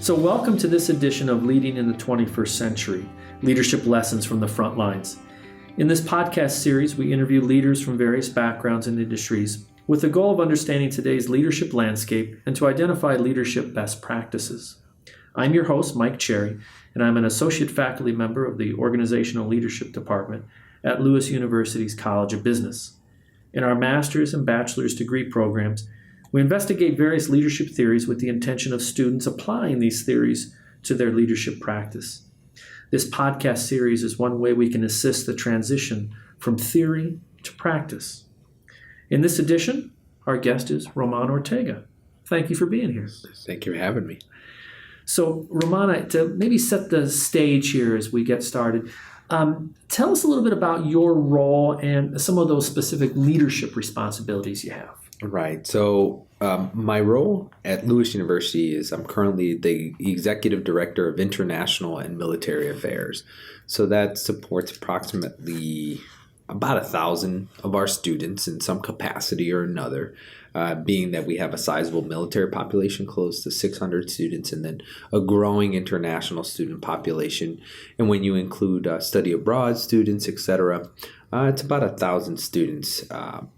So welcome to this edition of Leading in the 21st Century, Leadership Lessons from the Front Lines. In this podcast series, we interview leaders from various backgrounds and industries with the goal of understanding today's leadership landscape and to identify leadership best practices. I'm your host, Mike Cherry, and I'm an associate faculty member of the Organizational Leadership Department at Lewis University's College of Business. In our master's and bachelor's degree programs, we investigate various leadership theories with the intention of students applying these theories to their leadership practice. This podcast series is one way we can assist the transition from theory to practice. In this edition, our guest is Roman Ortega. Thank you for being here. Thank you for having me. So, Roman, to maybe set the stage here as we get started, tell us a little bit about your role and some of those specific leadership responsibilities you have. Right. So my role at Lewis University is I'm currently the Executive Director of International and Military Affairs. So that supports approximately about 1,000 of our students in some capacity or another, being that we have a sizable military population, close to 600 students, and then a growing international student population. And when you include study abroad students, et cetera, it's about 1,000 students.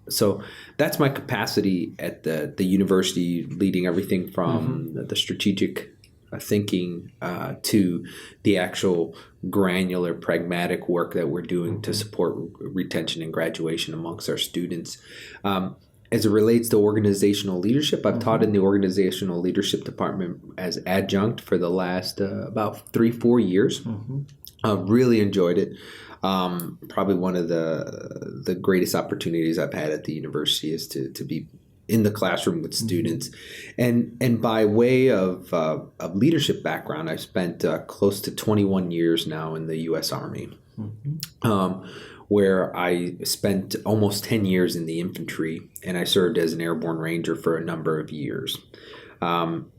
So that's my capacity at the university, leading everything from the strategic thinking to the actual granular, pragmatic work that we're doing to support retention and graduation amongst our students. As it relates to organizational leadership, I've taught in the Organizational Leadership Department as adjunct for the last about 3-4 years. Really enjoyed it. Probably one of the greatest opportunities I've had at the university is to be in the classroom with students. And by way of leadership background, I've spent close to 21 years now in the U.S. Army, where I spent almost 10 years in the infantry, and I served as an airborne ranger for a number of years.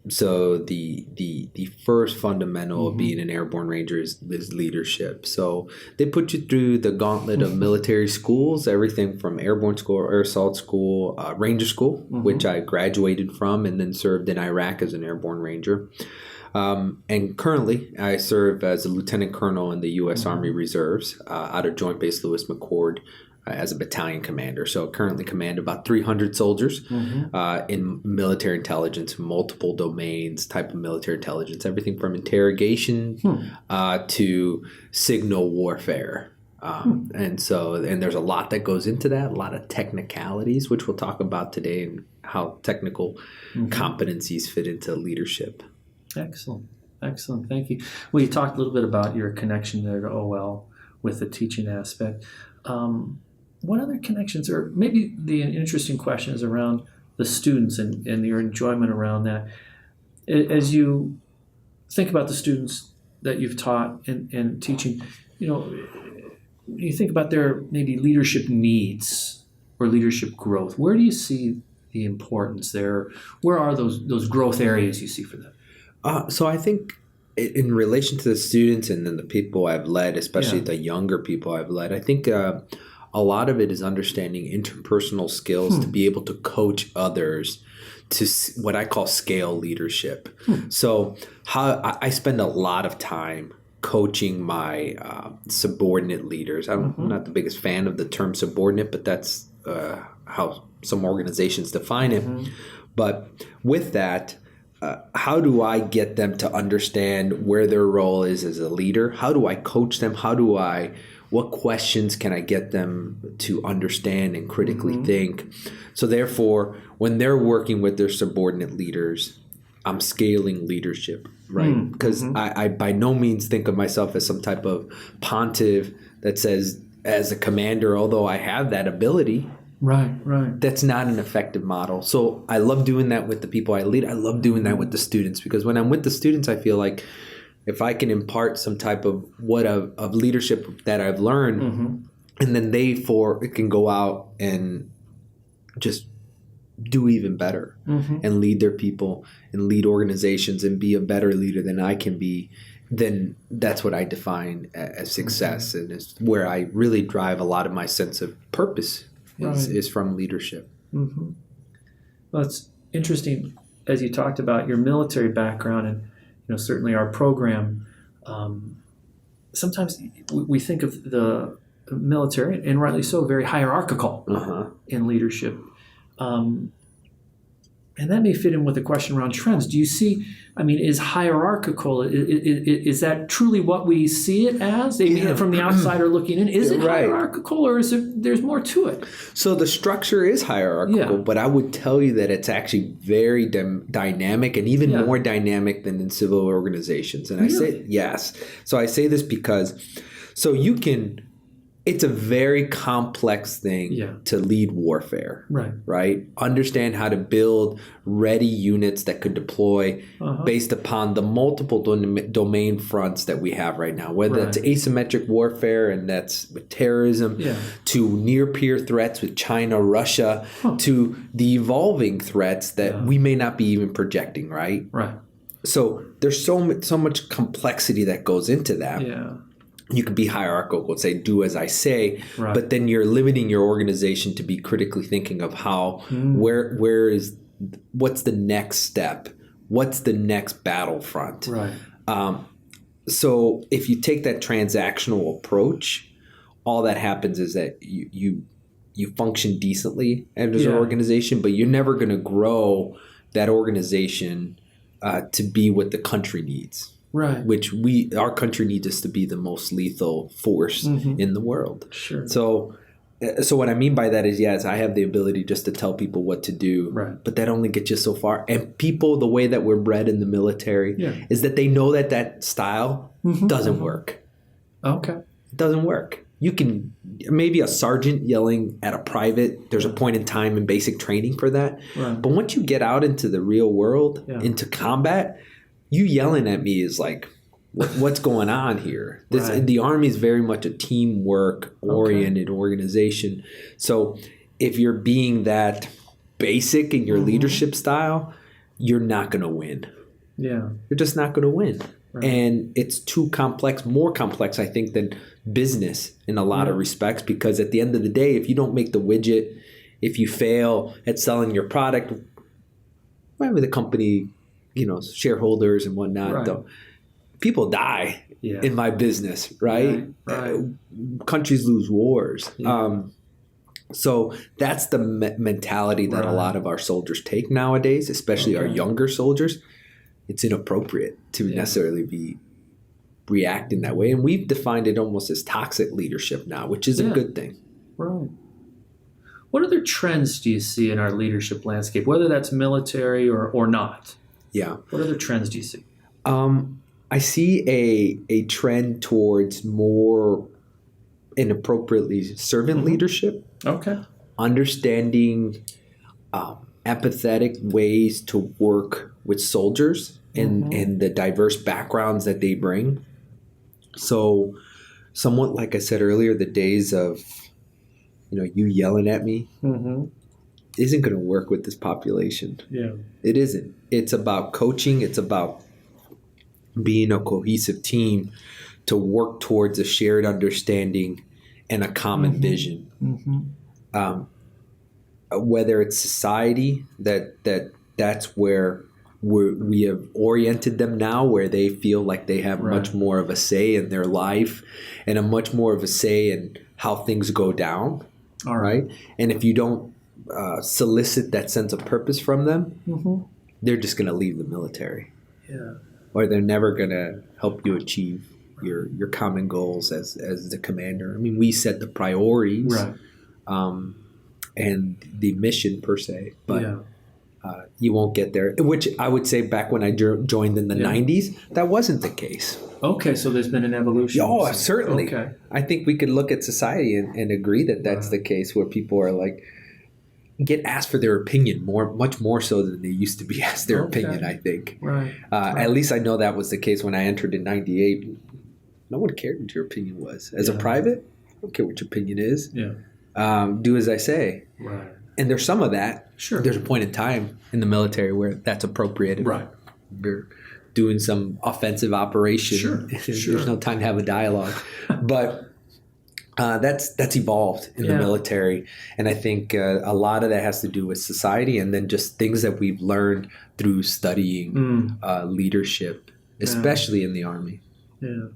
So the first fundamental of being an airborne ranger is leadership. So they put you through the gauntlet of military schools, everything from airborne school, air assault school, ranger school, which I graduated from and then served in Iraq as an airborne ranger. And currently I serve as a lieutenant colonel in the U.S. Army Reserves out of Joint Base Lewis McChord. As a battalion commander. So currently command about 300 soldiers in military intelligence, multiple domains type of military intelligence, everything from interrogation to signal warfare. And there's a lot that goes into that, a lot of technicalities, which we'll talk about today, and how technical competencies fit into leadership. Excellent. Thank you. Well, you talked a little bit about your connection there to OL with the teaching aspect. What other connections, or maybe the interesting question is around the students and your enjoyment around that. As you think about the students that you've taught and teaching, you think about their maybe leadership needs or leadership growth. Where do you see the importance there? Where are those growth areas you see for them? So I think in relation to the students and then the people I've led, especially the younger people I've led, I think a lot of it is understanding interpersonal skills to be able to coach others to what I call scale leadership. So how I spend a lot of time coaching my subordinate leaders. I'm not the biggest fan of the term subordinate, but that's how some organizations define it. But with that, how do I get them to understand where their role is as a leader? How do I coach them? What questions can I get them to understand and critically think? So therefore, when they're working with their subordinate leaders, I'm scaling leadership, right? Because I by no means think of myself as some type of pontiff that says, as a commander, although I have that ability, Right. that's not an effective model. So I love doing that with the people I lead. I love doing that with the students, because when I'm with the students, I feel like if I can impart some type of leadership that I've learned, and then they can go out and just do even better and lead their people and lead organizations and be a better leader than I can be, then that's what I define as success. And it's where I really drive a lot of my sense of purpose is from leadership. Well, it's interesting, as you talked about your military background certainly our program, sometimes we think of the military, and rightly so, very hierarchical in leadership. And that may fit in with the question around trends. Do you see, is hierarchical, is that truly what we see it as? From the outsider looking in, is it hierarchical, or is there's more to it? So the structure is hierarchical, but I would tell you that it's actually very dynamic, and even more dynamic than in civil organizations. And really? I say yes. So I say this because, it's a very complex thing to lead warfare, right? Understand how to build ready units that could deploy based upon the multiple domain fronts that we have right now, whether that's asymmetric warfare, and that's with terrorism, to near-peer threats with China, Russia, to the evolving threats that we may not be even projecting, right? Right. So there's so much complexity that goes into that. Yeah. You could be hierarchical, say, do as I say, but then you're limiting your organization to be critically thinking of how, what's the next step? What's the next battlefront? Right. So if you take that transactional approach, all that happens is that you function decently as an organization, but you're never going to grow that organization to be what the country needs. Right. Which our country needs us to be the most lethal force in the world. Sure. So what I mean by that is, yes, I have the ability just to tell people what to do, but that only gets you so far. And people, the way that we're bred in the military is that they know that style doesn't work. Okay. It doesn't work. You can, maybe a sergeant yelling at a private, there's a point in time in basic training for that. Right. But once you get out into the real world, into combat, you yelling at me is like, what's going on here? The Army is very much a teamwork-oriented organization. So if you're being that basic in your leadership style, you're not going to win. Yeah. You're just not going to win. Right. And it's too complex, more complex, I think, than business in a lot of respects, because at the end of the day, if you don't make the widget, if you fail at selling your product, whatever the company, shareholders and whatnot, though, people die in my business, right? Countries lose wars. So that's the mentality that a lot of our soldiers take nowadays, especially our younger soldiers. It's inappropriate to necessarily be reacting that way. And we've defined it almost as toxic leadership now, which is a good thing. Right. What other trends do you see in our leadership landscape, whether that's military or not? Yeah. What other trends do you see? I see a trend towards more inappropriately servant leadership. Okay. Understanding empathetic ways to work with soldiers and the diverse backgrounds that they bring. So somewhat like I said earlier, the days of, you yelling at me isn't going to work with this population. Yeah. It isn't. It's about coaching. It's about being a cohesive team to work towards a shared understanding and a common vision. Whether it's society, that's where we have oriented them now, where they feel like they have much more of a say in their life and a much more of a say in how things go down. All right. And if you don't solicit that sense of purpose from them, they're just going to leave the military. Yeah. Or they're never going to help you achieve your common goals as the commander. I mean, we set the priorities and the mission per se, but you won't get there, which I would say back when I joined in the 90s, that wasn't the case. Okay, so there's been an evolution. Oh, certainly. Okay. I think we could look at society and agree that that's the case, where people are like, get asked for their opinion much more so than they used to be asked their opinion, I think. Right. At least I know that was the case when I entered in 98. No one cared what your opinion was. As a private, I don't care what your opinion is. Yeah. Do as I say. Right. And there's some of that. Sure. There's a point in time in the military where that's appropriate. Right. You're doing some offensive operation. Sure. There's no time to have a dialogue. But that's evolved in the military. And I think a lot of that has to do with society, and then just things that we've learned through studying leadership especially in the Army. Yeah.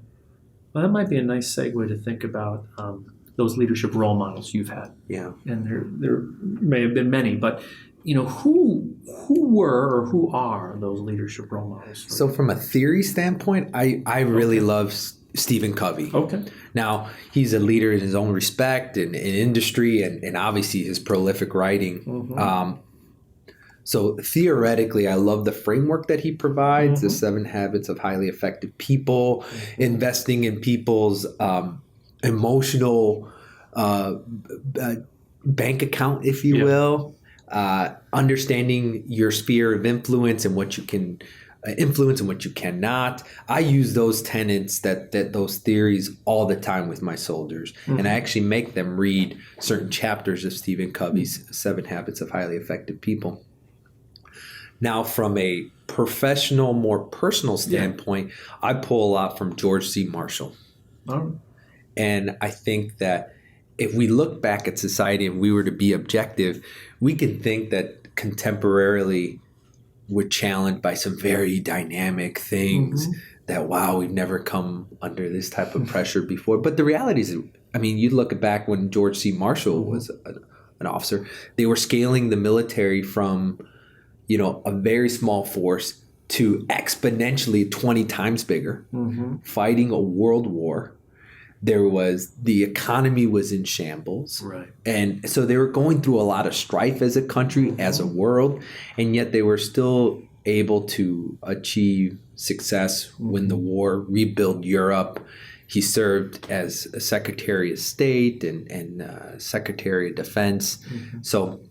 Well, that might be a nice segue to think about those leadership role models you've had. Yeah. And there may have been many, but who were or who are those leadership role models? So from a theory standpoint, I really love Stephen Covey. Okay. Now, he's a leader in his own respect in industry and obviously his prolific writing. Mm-hmm. So theoretically, I love the framework that he provides, the 7 habits of highly effective people, investing in people's emotional bank account, if you will, understanding your sphere of influence and what you can influence and what you cannot. I use those tenets, that those theories all the time with my soldiers. And I actually make them read certain chapters of Stephen Covey's 7 Habits of Highly Effective People. Now, from a professional, more personal standpoint, I pull a lot from George C. Marshall. And I think that if we look back at society and we were to be objective, we can think that contemporarily we're challenged by some very dynamic things that, wow, we've never come under this type of pressure before. But the reality is, I mean, you look back when George C. Marshall was an officer, they were scaling the military from, a very small force to exponentially 20 times bigger, fighting a world war. The economy was in shambles. Right. And so they were going through a lot of strife as a country, as a world, and yet they were still able to achieve success, win the war, rebuild Europe. He served as a Secretary of State and Secretary of Defense. So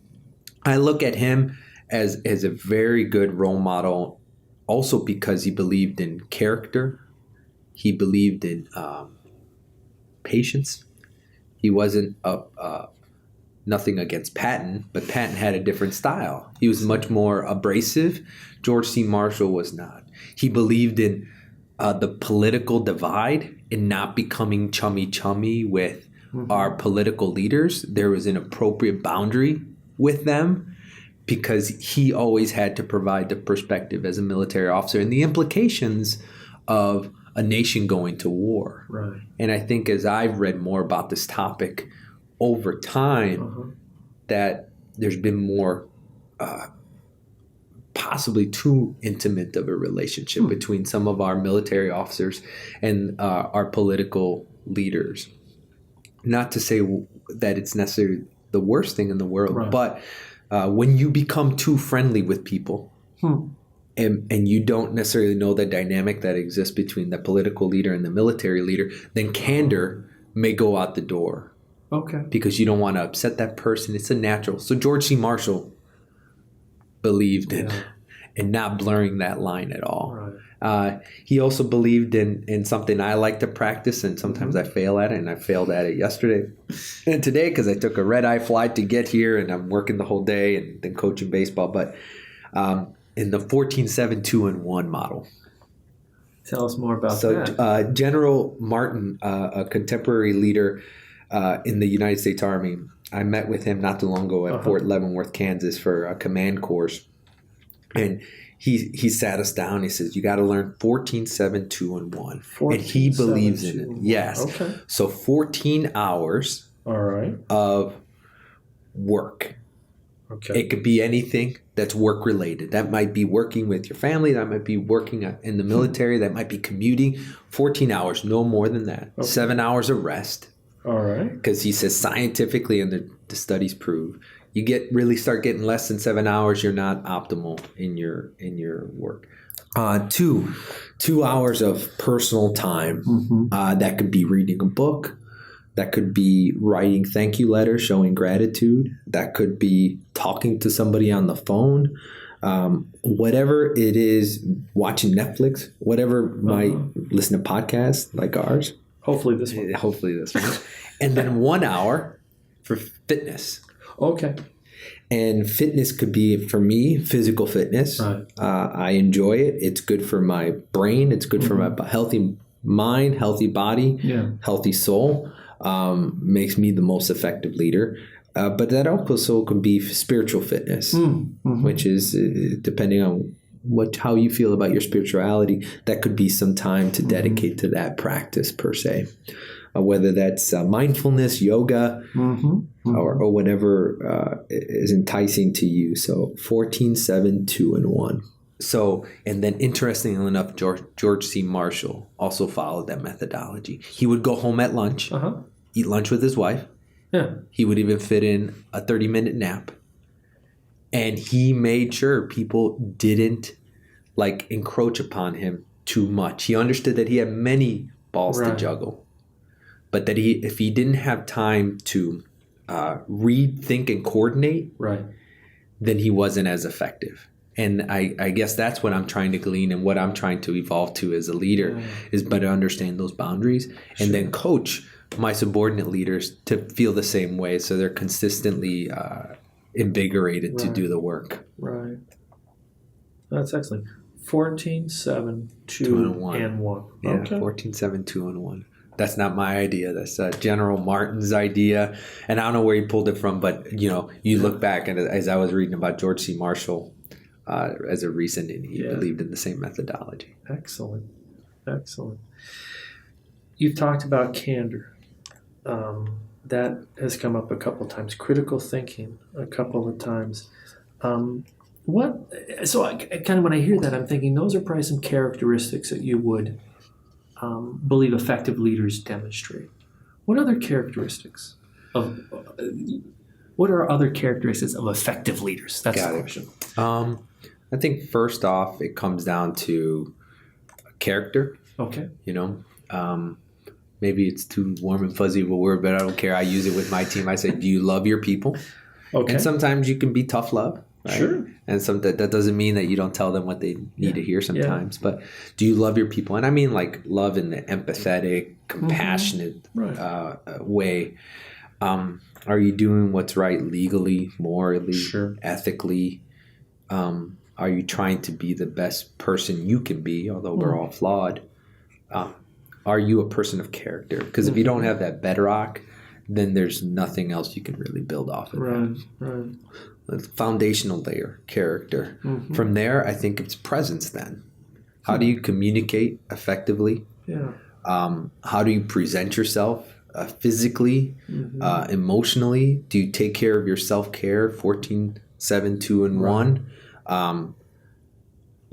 I look at him as a very good role model, also because he believed in character. He believed in patience. He wasn't nothing against Patton, but Patton had a different style. He was much more abrasive. George C. Marshall was not. He believed in the political divide and not becoming chummy with our political leaders. There was an appropriate boundary with them because he always had to provide the perspective as a military officer and the implications of a nation going to war. Right. And I think as I've read more about this topic over time, that there's been more possibly too intimate of a relationship between some of our military officers and our political leaders. Not to say that it's necessarily the worst thing in the world, but when you become too friendly with people, and you don't necessarily know the dynamic that exists between the political leader and the military leader, then candor may go out the door. Okay. Because you don't want to upset that person. It's a natural. So George C. Marshall believed in not blurring that line at all. Right. He also believed in something I like to practice, and sometimes I fail at it, and I failed at it yesterday and today because I took a red-eye flight to get here, and I'm working the whole day and then coaching baseball. But in the 14-7-2-1 model. Tell us more about that. So General Martin, a contemporary leader in the United States Army, I met with him not too long ago at Fort Leavenworth, Kansas for a command course. And he sat us down. He says, you got to learn 14-7-2-1. And he believes in it. Yes. Okay. So 14 hours of work. Okay. It could be anything that's work related. That might be working with your family. That might be working in the military. That might be commuting. 14 hours, no more than that. Okay. 7 hours of rest. All right. Because he says scientifically, and the studies prove, you start getting less than 7 hours, you're not optimal in your work. 2 hours of personal time. That could be reading a book. That could be writing thank you letters, showing gratitude. That could be talking to somebody on the phone. Whatever it is, watching Netflix, whatever might listen to podcasts like ours. Hopefully this one. And then 1 hour for fitness. Okay. And fitness could be, for me, physical fitness. Right. I enjoy it. It's good for my brain. It's good for my healthy mind, healthy body, healthy soul. Makes me the most effective leader. But that also can be spiritual fitness, which is depending on how you feel about your spirituality, that could be some time to dedicate to that practice per se. Whether that's mindfulness, yoga, or whatever is enticing to you. So 14, 7, 2, and 1. So, and then interestingly enough, George C. Marshall also followed that methodology. He would go home at lunch, eat lunch with his wife. Yeah. He would even fit in a 30-minute nap. And he made sure people didn't encroach upon him too much. He understood that he had many balls to juggle. But that if he didn't have time to read, think, and coordinate, then he wasn't as effective. And I guess that's what I'm trying to glean, and what I'm trying to evolve to as a leader is better understand those boundaries and then coach my subordinate leaders to feel the same way, so they're consistently invigorated to do the work. Right. That's excellent. 14, 7, 2, and 1. Yeah, okay. 14, 7, 2, and 1. That's not my idea. That's General Martin's idea. And I don't know where he pulled it from, but, you look back, and as I was reading about George C. Marshall as a recent, and he believed in the same methodology. Excellent. You've talked about candor. That has come up a couple of times. Critical thinking a couple of times. When I hear that, I'm thinking those are probably some characteristics that you would believe effective leaders demonstrate. What are other characteristics of effective leaders? That's the question. I think first off, it comes down to character. Okay. Maybe it's too warm and fuzzy of a word, but I don't care. I use it with my team. I say, do you love your people? Okay. And sometimes you can be tough love. Right? Sure. And that doesn't mean that you don't tell them what they need to hear sometimes. But do you love your people? And I mean love in the empathetic, compassionate way. Are you doing what's right legally, morally, ethically? Are you trying to be the best person you can be, although we're all flawed? Are you a person of character? Because if you don't have that bedrock, then there's nothing else you can really build off of. Right. The foundational layer, character. From there, I think it's presence then. How do you communicate effectively? Yeah. How do you present yourself physically, emotionally? Do you take care of your self-care? 14, 7, 2, and 1.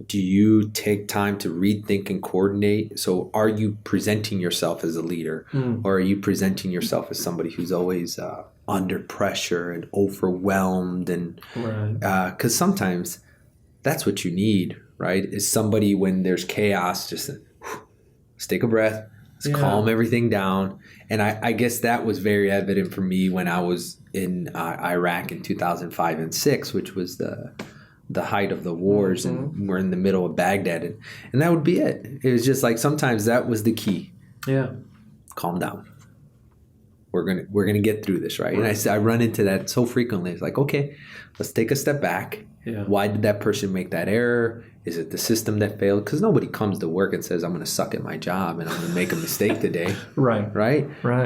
Do you take time to read, think, and coordinate? So are you presenting yourself as a leader, or are you presenting yourself as somebody who's always under pressure and overwhelmed? And because sometimes that's what you need, right? Is somebody when there's chaos, just let's take a breath, let's calm everything down. And I guess that was very evident for me when I was in Iraq in 2005 and 6, which was the height of the wars, and we're in the middle of Baghdad, and that would be it. It was just sometimes that was the key. Yeah, calm down. We're gonna get through this, right? And I run into that so frequently. It's okay, let's take a step back. Yeah. Why did that person make that error? Is it the system that failed? Because nobody comes to work and says, I'm going to suck at my job and I'm going to make a mistake today. Right.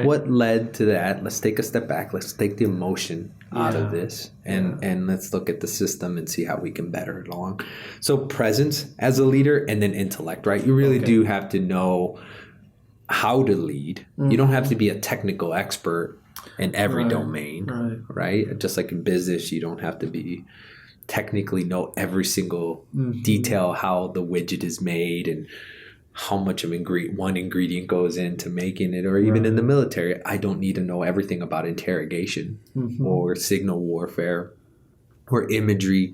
What led to that? Let's take a step back. Let's take the emotion out of this and let's look at the system and see how we can better it along. So presence as a leader, and then intellect, right? You really do have to know how to lead. You don't have to be a technical expert in every domain, right? Just like in business, you don't have to be technically know every single detail, how the widget is made and how much of one ingredient goes into making it, or even in the military. I don't need to know everything about interrogation or signal warfare or imagery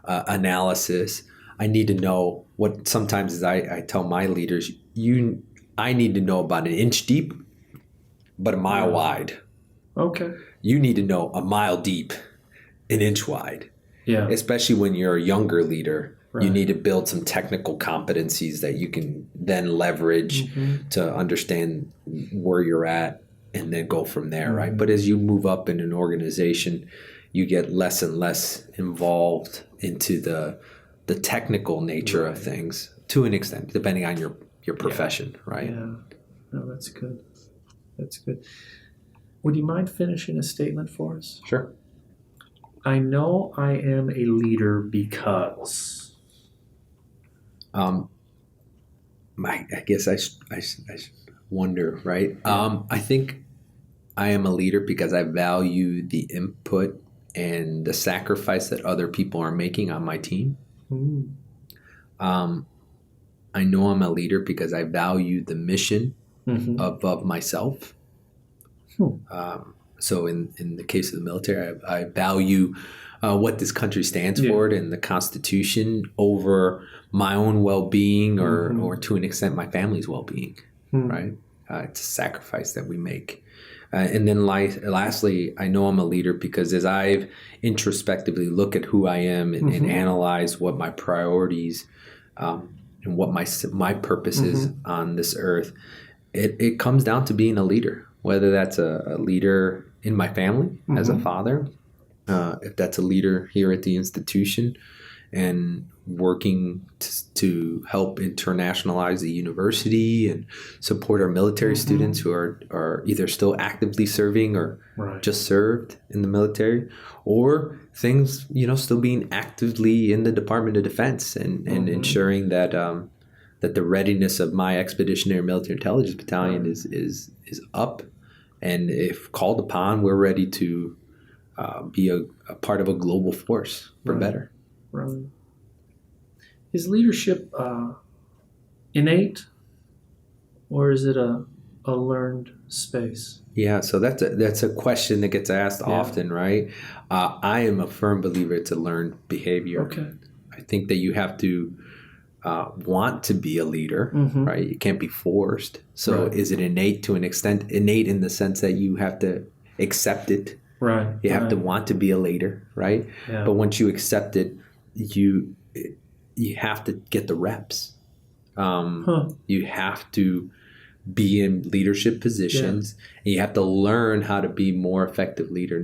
analysis. I need to know what sometimes as I tell my leaders, I need to know about an inch deep, but a mile wide. Okay. You need to know a mile deep, an inch wide. Yeah. Especially when you're a younger leader, you need to build some technical competencies that you can then leverage to understand where you're at and then go from there, right? But as you move up in an organization, you get less and less involved into the technical nature of things to an extent, depending on your profession, right? Yeah. No, that's good. That's good. Would you mind finishing a statement for us? Sure. I know I am a leader because... I guess I wonder, right? I think I am a leader because I value the input and the sacrifice that other people are making on my team. Mm. I know I'm a leader because I value the mission Mm-hmm. above myself. So in the case of the military, I value what this country stands for and the Constitution over my own well-being or to an extent my family's well-being, right? It's a sacrifice that we make. And then lastly, I know I'm a leader because as I've introspectively look at who I am and analyze what my priorities and what my purpose is on this earth, it comes down to being a leader, whether that's a leader in my family as a father, if that's a leader here at the institution and working to help internationalize the university and support our military students who are either still actively serving or just served in the military, or things, still being actively in the Department of Defense and ensuring that that the readiness of my Expeditionary Military Intelligence Battalion is up, and if called upon, we're ready to be a part of a global force for better. Right. Is leadership innate, or is it a learned space? Yeah, so that's a question that gets asked often, right? I am a firm believer it's a learned behavior. Okay. I think that you have to want to be a leader, right? You can't be forced. So is it innate to an extent? Innate in the sense that you have to accept it. Right. You have to want to be a leader, right? Yeah. But once you accept it, you have to get the reps. You have to be in leadership positions, and you have to learn how to be more effective leader.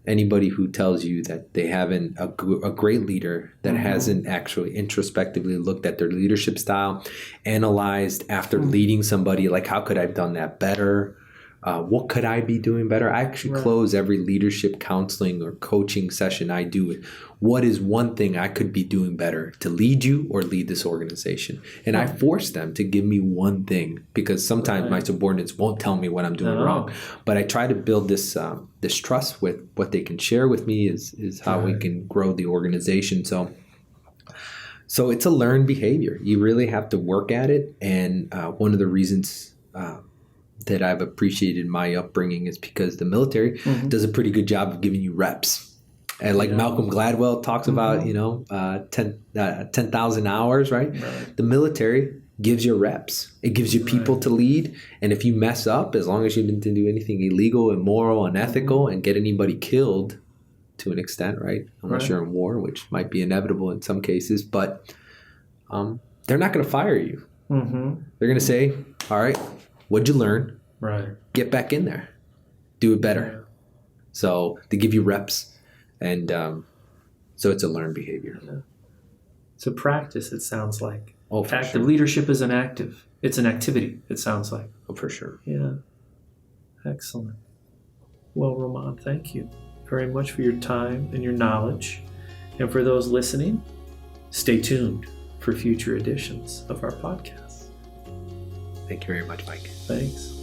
Anybody who tells you that they haven't a great leader that hasn't actually introspectively looked at their leadership style, analyzed after leading somebody, like, how could I have done that better? What could I be doing better? I actually close every leadership counseling or coaching session I do with, what is one thing I could be doing better to lead you or lead this organization? And I force them to give me one thing, because sometimes my subordinates won't tell me what I'm doing wrong. But I try to build this this trust with what they can share with me is how we can grow the organization. So it's a learned behavior. You really have to work at it. And one of the reasons that I've appreciated my upbringing is because the military does a pretty good job of giving you reps. And like Malcolm Gladwell talks about, 10,000 hours, right? The military gives you reps. It gives you people to lead. And if you mess up, as long as you didn't do anything illegal, immoral, unethical, and get anybody killed to an extent, right? Unless you're in war, which might be inevitable in some cases, but they're not going to fire you. They're going to say, all right, what'd you learn? Right. Get back in there. Do it better. So they give you reps. And so it's a learned behavior. Yeah. It's a practice, it sounds like. Oh, for active sure. leadership is it's an activity, it sounds like. Oh, for sure. Yeah. Excellent. Well, Roman, thank you very much for your time and your knowledge. And for those listening, stay tuned for future editions of our podcast. Thank you very much, Mike. Thanks.